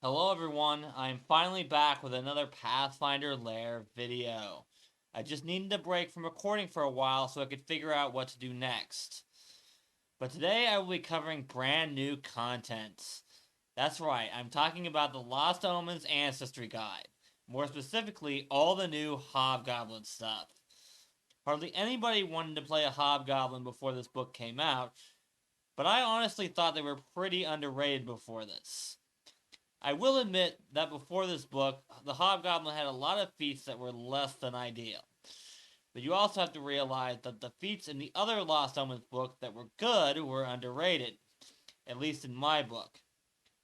Hello everyone, I'm finally back with another Pathfinder Lair video. I just needed a break from recording for a while so I could figure out what to do next. But today I will be covering brand new content. That's right, I'm talking about the Lost Omens Ancestry Guide. More specifically, all the new Hobgoblin stuff. Hardly anybody wanted to play a Hobgoblin before this book came out, but I honestly thought they were pretty underrated before this. I will admit that before this book, the Hobgoblin had a lot of feats that were less than ideal. But you also have to realize that the feats in the other Lost Omens book that were good were underrated, at least in my book.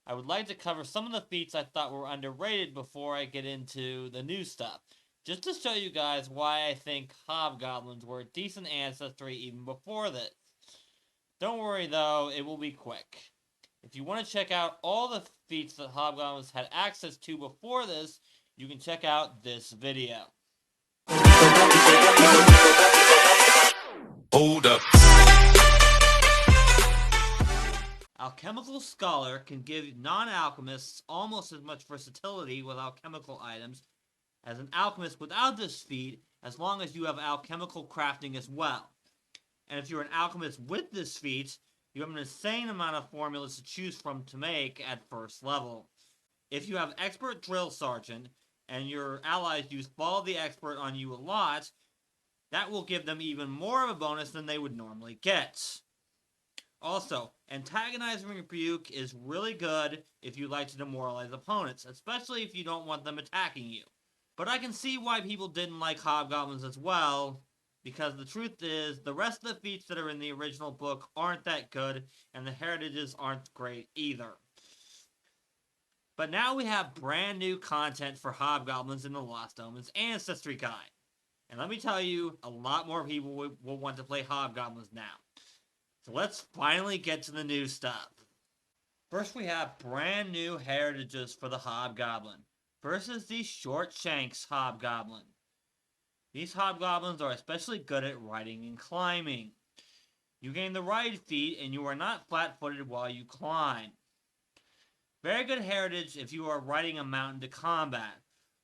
I would like to cover some of the feats I thought were underrated before I get into the new stuff, just to show you guys why I think Hobgoblins were a decent ancestry even before this. Don't worry though, it will be quick. If you want to check out all the feats that Hobgoblins had access to before this, you can check out this video. Hold up. Alchemical Scholar can give non-alchemists almost as much versatility with alchemical items as an alchemist without this feat, as long as you have alchemical crafting as well. And if you're an alchemist with this feat, you have an insane amount of formulas to choose from to make at first level. If you have Expert Drill Sergeant, and your allies use Follow the Expert on you a lot, that will give them even more of a bonus than they would normally get. Also, Antagonizing Rebuke is really good if you like to demoralize opponents, especially if you don't want them attacking you. But I can see why people didn't like Hobgoblins as well, because the truth is, the rest of the feats that are in the original book aren't that good, and the heritages aren't great either. But now we have brand new content for Hobgoblins in the Lost Omens Ancestry Guide. And let me tell you, a lot more people will want to play Hobgoblins now. So let's finally get to the new stuff. First we have brand new heritages for the Hobgoblin. First is the Short Shanks Hobgoblin. These Hobgoblins are especially good at riding and climbing. You gain the ride feat and you are not flat-footed while you climb. Very good heritage if you are riding a mountain to combat,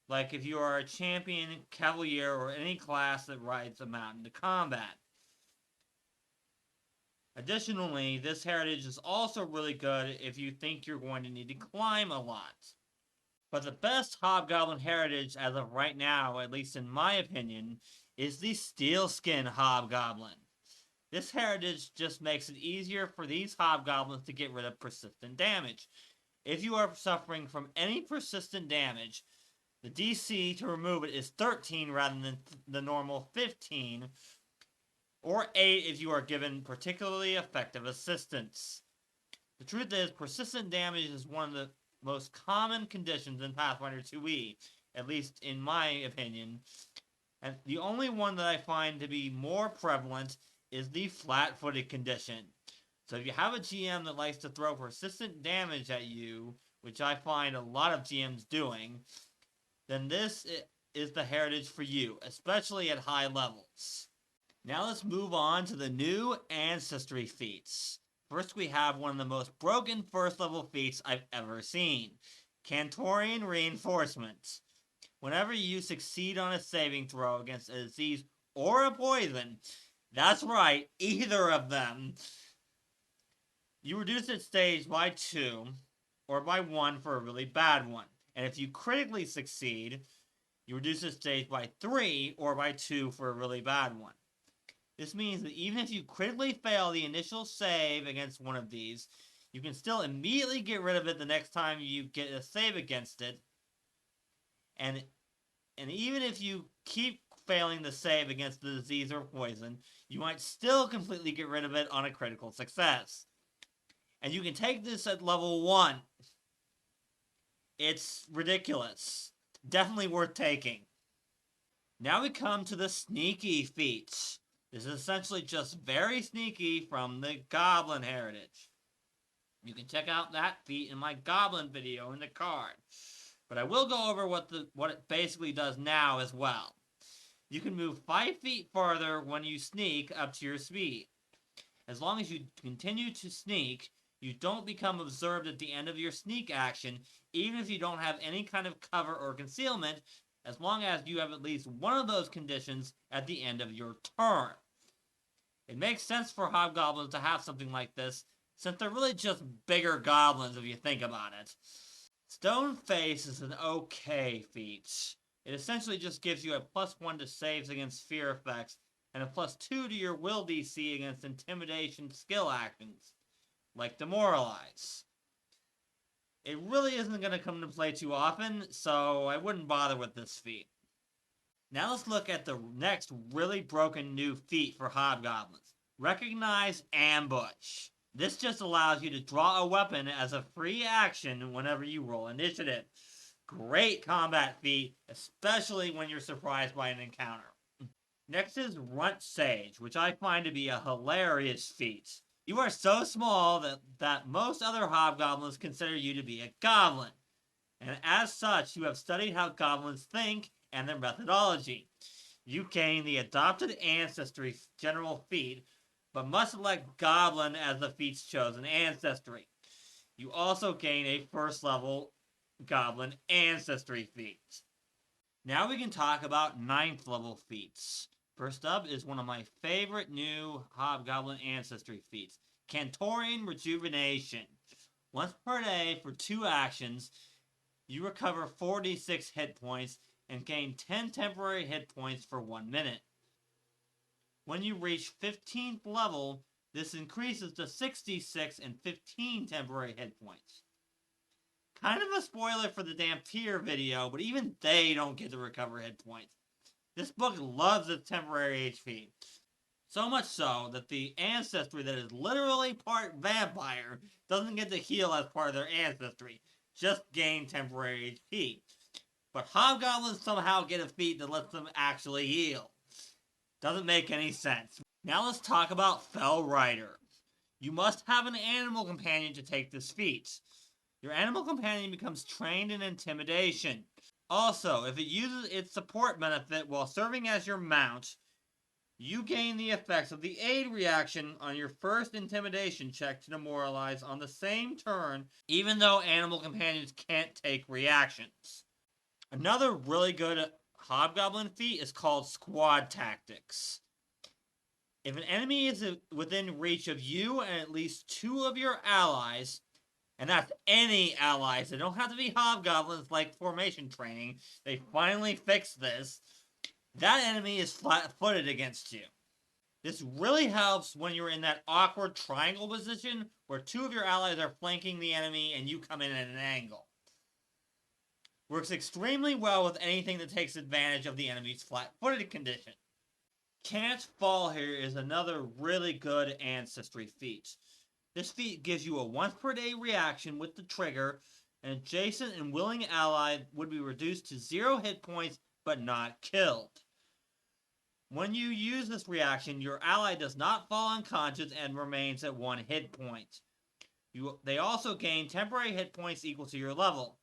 like if you are a champion, cavalier, or any class that rides a mountain to combat. Additionally, this heritage is also really good if you think you're going to need to climb a lot. But the best Hobgoblin heritage as of right now, at least in my opinion, is the Steelskin Hobgoblin. This heritage just makes it easier for these Hobgoblins to get rid of persistent damage. If you are suffering from any persistent damage, the DC to remove it is 13 rather than the normal 15, or 8 if you are given particularly effective assistance. The truth is, persistent damage is one of the most common conditions in Pathfinder 2e, at least in my opinion, and the only one that I find to be more prevalent is the flat-footed condition. So if you have a GM that likes to throw persistent damage at you, which I find a lot of GMs doing, then this is the heritage for you, especially at high levels. Now let's move on to the new Ancestry feats. First we have one of the most broken first level feats I've ever seen, Cantorian Reinforcements. Whenever you succeed on a saving throw against a disease or a poison, that's right, either of them, you reduce its stage by 2, or by 1 for a really bad one. And if you critically succeed, you reduce its stage by 3, or by 2 for a really bad one. This means that even if you critically fail the initial save against one of these, you can still immediately get rid of it the next time you get a save against it. And even if you keep failing the save against the disease or poison, you might still completely get rid of it on a critical success. And you can take this at level 1. It's ridiculous. Definitely worth taking. Now we come to the sneaky feats. This is essentially just very sneaky from the Goblin heritage. You can check out that feat in my Goblin video in the card. But I will go over what it basically does now as well. You can move 5 feet farther when you sneak up to your speed. As long as you continue to sneak, You don't become observed at the end of your sneak action, even if you don't have any kind of cover or concealment, as long as you have at least one of those conditions at the end of your turn. It makes sense for hobgoblins to have something like this, since they're really just bigger goblins if you think about it. Stone Face is an okay feat. It essentially just gives you a +1 to saves against fear effects, and a +2 to your will DC against intimidation skill actions, like Demoralize. It really isn't going to come into play too often, so I wouldn't bother with this feat. Now let's look at the next really broken new feat for hobgoblins. Recognize Ambush. This just allows you to draw a weapon as a free action whenever you roll initiative. Great combat feat, especially when you're surprised by an encounter. Next is Runt Sage, which I find to be a hilarious feat. You are so small that most other hobgoblins consider you to be a goblin, and as such, you have studied how goblins think and their methodology. You gain the Adopted Ancestry general feat, but must select Goblin as the feat's chosen ancestry. You also gain a first level Goblin Ancestry feat. Now we can talk about 9th level feats. First up is one of my favorite new Hobgoblin Ancestry feats, Cantorian Rejuvenation. Once per day for 2 actions, you recover 46 hit points and gain 10 temporary hit points for 1 minute. When you reach 15th level, this increases to 66 and 15 temporary hit points. Kind of a spoiler for the Dampier video, but even they don't get to recover hit points. This book loves its temporary HP. So much so that the ancestry that is literally part vampire doesn't get to heal as part of their ancestry, just gain temporary HP. But hobgoblins somehow get a feat that lets them actually heal. Doesn't make any sense. Now let's talk about Fell Rider. You must have an animal companion to take this feat. Your animal companion becomes trained in intimidation. Also, if it uses its support benefit while serving as your mount, you gain the effects of the aid reaction on your first intimidation check to demoralize on the same turn, even though animal companions can't take reactions. Another really good hobgoblin feat is called Squad Tactics. If an enemy is within reach of you and at least 2 of your allies, and that's any allies, they don't have to be hobgoblins like formation training, they finally fixed this, that enemy is flat-footed against you. This really helps when you're in that awkward triangle position where 2 of your allies are flanking the enemy and you come in at an angle. Works extremely well with anything that takes advantage of the enemy's flat-footed condition. Can't Fall Here is another really good ancestry feat. This feat gives you a once per day reaction with the trigger. An adjacent and willing ally would be reduced to 0 hit points but not killed. When you use this reaction, your ally does not fall unconscious and remains at 1 hit point. They also gain temporary hit points equal to your level.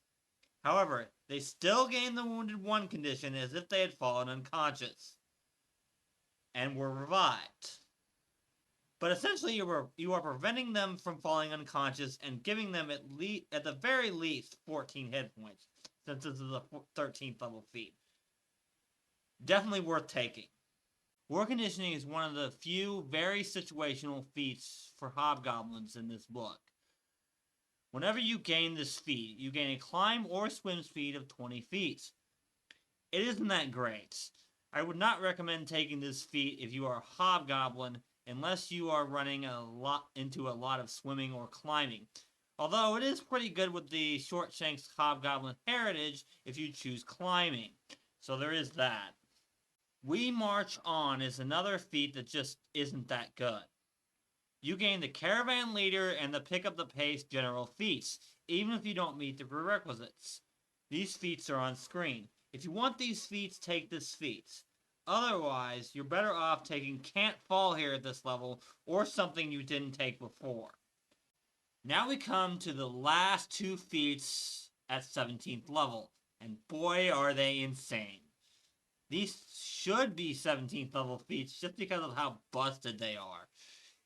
However, they still gain the Wounded 1 condition as if they had fallen unconscious and were revived. But essentially, you are preventing them from falling unconscious and giving them at the very least 14 hit points, since this is a 13th level feat. Definitely worth taking. War Conditioning is one of the few very situational feats for hobgoblins in this book. Whenever you gain this feat, you gain a climb or swim speed of 20 feet. It isn't that great. I would not recommend taking this feat if you are a hobgoblin unless you are running into a lot of swimming or climbing. Although it is pretty good with the Shortshanks Hobgoblin Heritage if you choose climbing. So there is that. We March On is another feat that just isn't that good. You gain the Caravan Leader and the Pick Up the Pace general feats, even if you don't meet the prerequisites. These feats are on screen. If you want these feats, take this feat. Otherwise, you're better off taking Can't Fall Here at this level, or something you didn't take before. Now we come to the last 2 feats at 17th level, and boy are they insane. These should be 17th level feats just because of how busted they are.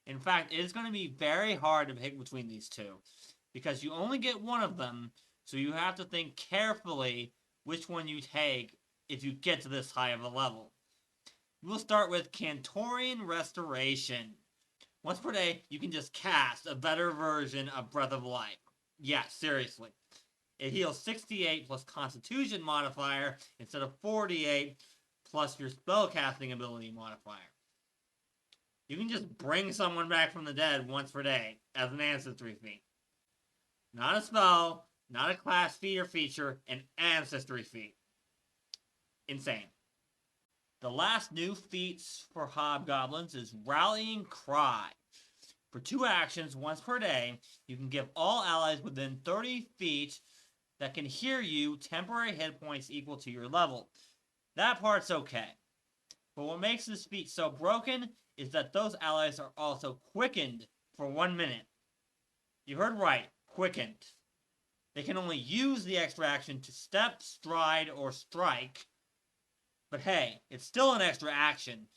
In fact, it is going to be very hard to pick between these two, because you only get one of them, so you have to think carefully which one you take if you get to this high of a level. We'll start with Cantorian Restoration. Once per day, you can just cast a better version of Breath of Life. Yeah, seriously. It heals 68 plus Constitution modifier instead of 48 plus your spellcasting ability modifier. You can just bring someone back from the dead once per day as an Ancestry feat. Not a spell, not a class feat or feature, an Ancestry feat. Insane. The last new feats for Hobgoblins is Rallying Cry. For 2 actions once per day, you can give all allies within 30 feet that can hear you temporary hit points equal to your level. That part's okay. But what makes this feat so broken is that those allies are also quickened for 1 minute. You heard right, quickened. They can only use the extra action to step, stride, or strike. But hey, it's still an extra action,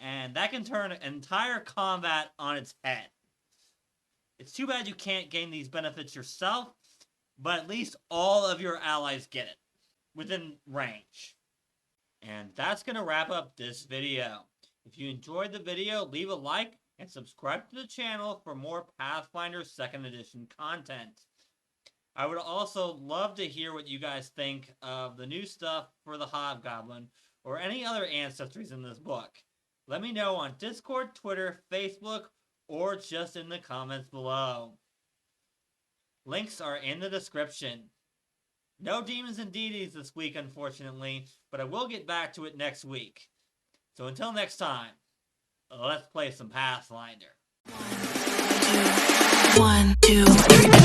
and that can turn an entire combat on its head. It's too bad you can't gain these benefits yourself, but at least all of your allies get it, within range. And that's going to wrap up this video. If you enjoyed the video, leave a like and subscribe to the channel for more Pathfinder 2nd Edition content. I would also love to hear what you guys think of the new stuff for the Hobgoblin, or any other ancestries in this book. Let me know on Discord, Twitter, Facebook, or just in the comments below. Links are in the description. No demons and deities this week, unfortunately, but I will get back to it next week. So until next time, let's play some Pathfinder. 1, 2, 3.